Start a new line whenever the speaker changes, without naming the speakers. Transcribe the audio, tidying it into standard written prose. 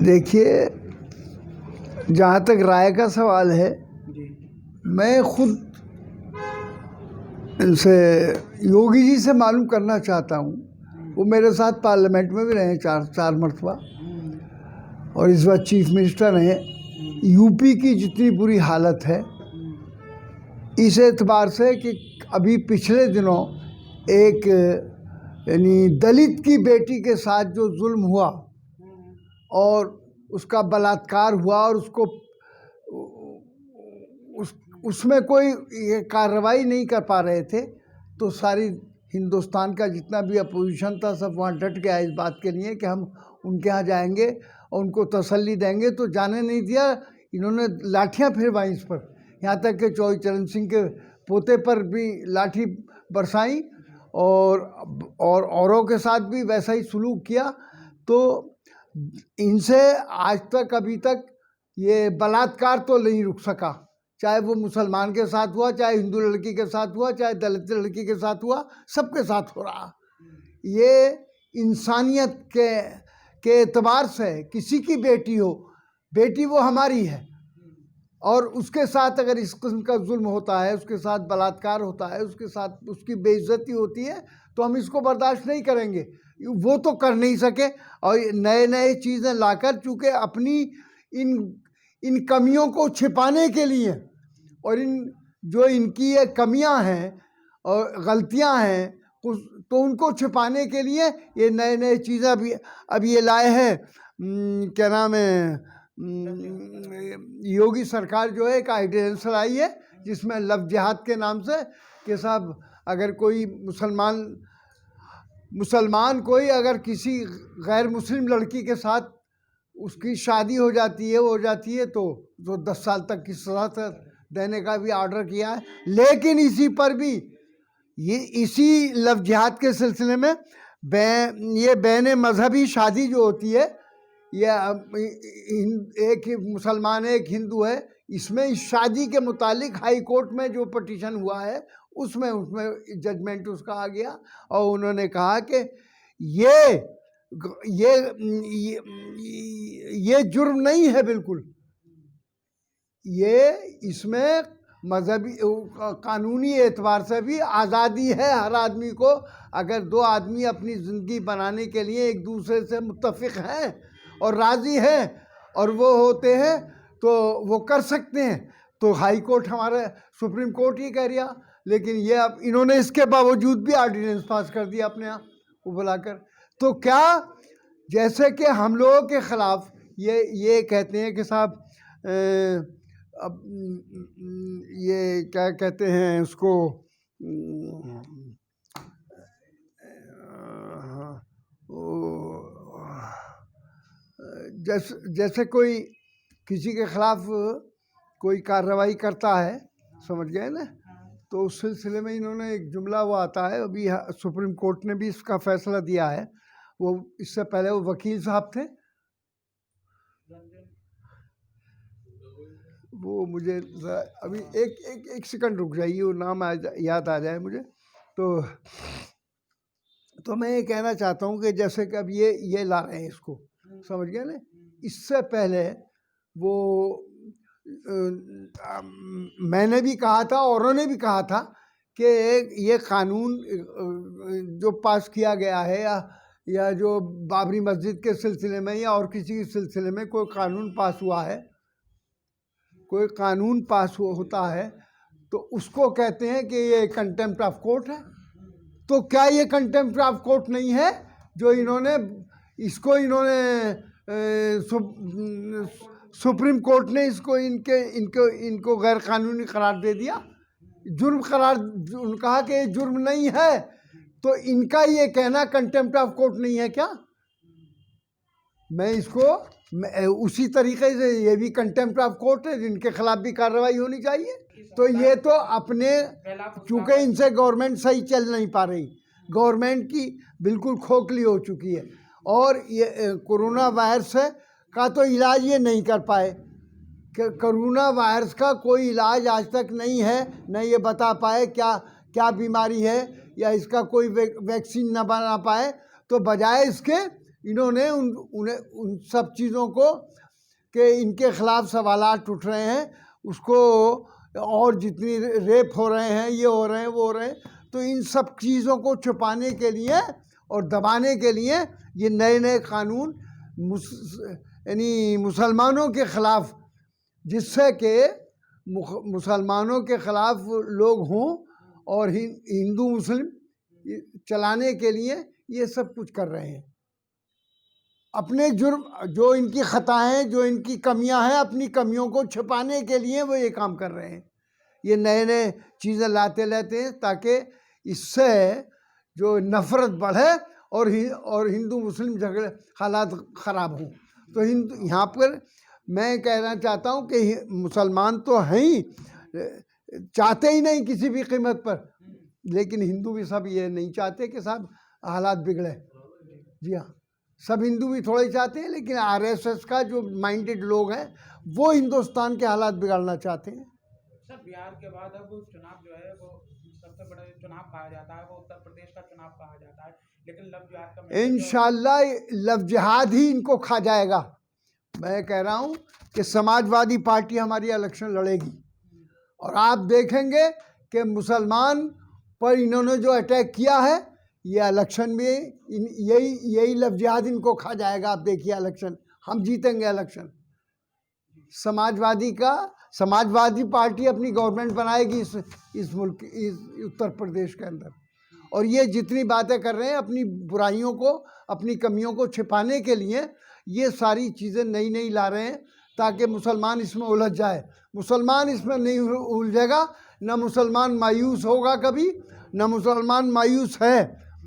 देखिए, जहाँ तक राय का सवाल है, मैं खुद इनसे योगी जी से मालूम करना चाहता हूँ। वो मेरे साथ पार्लियामेंट में भी रहे चार मरतबा, और इस बार चीफ मिनिस्टर हैं। यूपी की जितनी बुरी हालत है, इस एतबार से कि अभी पिछले दिनों एक यानी दलित की बेटी के साथ जो जुल्म हुआ और उसका बलात्कार हुआ और उसमें कोई ये कार्रवाई नहीं कर पा रहे थे, तो सारी हिंदुस्तान का जितना भी अपोजिशन था सब वहाँ डट गया इस बात के लिए कि हम उनके यहाँ जाएंगे और उनको तसल्ली देंगे। तो जाने नहीं दिया, इन्होंने लाठियाँ फिरवाई इस पर, यहाँ तक कि चौधरी चरण सिंह के पोते पर भी लाठी बरसाई और औरों के साथ भी वैसा ही सलूक किया। तो इनसे आज तक अभी तक ये बलात्कार तो नहीं रुक सका, चाहे वो मुसलमान के साथ हुआ, चाहे हिंदू लड़की के साथ हुआ, चाहे दलित लड़की के साथ हुआ, सबके साथ हो रहा। ये इंसानियत के एतबार से किसी की बेटी हो, बेटी वो हमारी है, और उसके साथ अगर इस किस्म का जुल्म होता है, उसके साथ बलात्कार होता है, उसके साथ उसकी बेइज्जती होती है, तो हम इसको बर्दाश्त नहीं करेंगे। वो तो कर नहीं सके, और नए नए चीज़ें लाकर, चूँकि अपनी इन कमियों को छिपाने के लिए और जो इनकी ये कमियां हैं और गलतियां हैं, तो उनको छिपाने के लिए ये नए नए चीज़ें अब ये लाए हैं। क्या नाम है, योगी सरकार जो है एक आइडियंस लाई है जिसमें लव जिहाद के नाम से कि साहब अगर कोई मुसलमान कोई अगर किसी गैर मुस्लिम लड़की के साथ उसकी शादी हो जाती है तो 10 साल तक की सज़ा देने का भी ऑर्डर किया है। लेकिन इसी पर भी इसी लव जिहाद के सिलसिले में ये बैन मजहबी शादी जो होती है, ये एक मुसलमान है एक हिंदू है, इसमें इस शादी के मुतालिक हाई कोर्ट में जो पिटीशन हुआ है उसमें जजमेंट उसका आ गया, और उन्होंने कहा कि ये जुर्म नहीं है बिल्कुल। ये इसमें मजहबी कानूनी एतबार से भी आज़ादी है हर आदमी को। अगर दो आदमी अपनी ज़िंदगी बनाने के लिए एक दूसरे से मुत्तफिक हैं और राज़ी हैं और वो होते हैं तो वो कर सकते हैं। तो हाई कोर्ट हमारा सुप्रीम कोर्ट ही कह रिया, लेकिन ये अब इन्होंने इसके बावजूद भी ऑर्डिनेंस पास कर दिया अपने यहाँ को बुलाकर। तो क्या जैसे कि हम लोगों के ख़िलाफ़ ये कहते हैं कि साहब अब ये क्या कहते हैं उसको, जैसे कोई किसी के ख़िलाफ़ कोई कार्रवाई करता है, समझ गए ना, तो उस सिलसिले में इन्होंने एक जुमला वो आता है, अभी सुप्रीम कोर्ट ने भी इसका फैसला दिया है। वो इससे पहले वो वकील साहब थे, वो मुझे अभी एक सेकंड रुक जाइए, वो नाम याद आ जाए मुझे। तो मैं ये कहना चाहता हूँ कि जैसे कि अब ये ला रहे हैं इसको, समझ गए ना। इससे पहले वो मैंने भी कहा था, औरों ने भी कहा था कि ये कानून जो पास किया गया है या जो बाबरी मस्जिद के सिलसिले में या और किसी सिलसिले में कोई कानून पास हुआ है, कोई कानून पास होता है तो उसको कहते हैं कि ये कंटेम्प्ट ऑफ कोर्ट है। तो क्या ये कंटेम्प्ट ऑफ कोर्ट नहीं है जो इन्होंने सुप्रीम कोर्ट ने इनको गैर कानूनी करार दे दिया, जुर्म करार कहा कि ये जुर्म नहीं है। तो इनका ये कहना कंटेम्प्ट ऑफ कोर्ट नहीं है क्या? मैं इसको उसी तरीके से ये भी कंटेम्प्ट ऑफ कोर्ट है, जिनके खिलाफ भी कार्रवाई होनी चाहिए। तो ये तो अपने, चूँकि इनसे गवर्नमेंट सही चल नहीं पा रही, गवर्नमेंट की बिल्कुल खोखली हो चुकी है, और ये कोरोना वायरस का तो इलाज ये नहीं कर पाए। कोरोना वायरस का कोई इलाज आज तक नहीं है, न ये बता पाए क्या बीमारी है, या इसका कोई वैक्सीन न बना पाए। तो बजाय इसके इन्होंने उन सब चीज़ों को कि इनके खिलाफ सवालात उठ रहे हैं, उसको और जितनी रेप हो रहे हैं, ये हो रहे हैं, वो हो रहे हैं, तो इन सब चीज़ों को छुपाने के लिए और दबाने के लिए ये नए नए कानून यानी मुसलमानों के ख़िलाफ़, जिससे कि मुसलमानों के ख़िलाफ़ लोग हों और हिंदू मुस्लिम चलाने के लिए ये सब कुछ कर रहे हैं। अपने जुर्म, जो इनकी ख़ताएँ, जो इनकी कमियां हैं, अपनी कमियों को छुपाने के लिए वो ये काम कर रहे हैं। ये नए नए चीज़ें लाते हैं ताकि इससे जो नफ़रत बढ़े और हिंदू मुस्लिम झगड़े हालात ख़राब हों। तो यहाँ पर मैं कहना चाहता हूँ कि मुसलमान तो हैं ही, चाहते ही नहीं किसी भी कीमत पर, लेकिन हिंदू भी सब ये नहीं चाहते कि साहब हालात बिगड़े। जी हाँ, सब हिंदू भी थोड़े चाहते हैं, लेकिन आरएसएस का जो माइंडेड लोग हैं वो हिंदुस्तान के हालात बिगाड़ना चाहते हैं।
सर, बिहार के बाद अब चुनाव जो है वो सबसे बड़ा चुनाव कहा जाता है, वो उत्तर प्रदेश का चुनाव कहा जाता है, लेकिन लव जिहाद का
इंशाल्लाह लव जिहाद ही इनको खा जाएगा। मैं कह रहा हूँ कि समाजवादी पार्टी हमारी इलेक्शन लड़ेगी और आप देखेंगे कि मुसलमान पर इन्होंने जो अटैक किया है, ये इलेक्शन में यही लव जिहाद इनको खा जाएगा। आप देखिए इलेक्शन, हम जीतेंगे इलेक्शन। समाजवादी पार्टी अपनी गवर्नमेंट बनाएगी इस मुल्क, इस उत्तर प्रदेश के अंदर, और ये जितनी बातें कर रहे हैं अपनी बुराइयों को, अपनी कमियों को छिपाने के लिए, ये सारी चीज़ें नई नई ला रहे हैं ताकि मुसलमान इसमें उलझ जाए। मुसलमान इसमें नहीं उलझेगा, न मुसलमान मायूस होगा कभी, न मुसलमान मायूस है।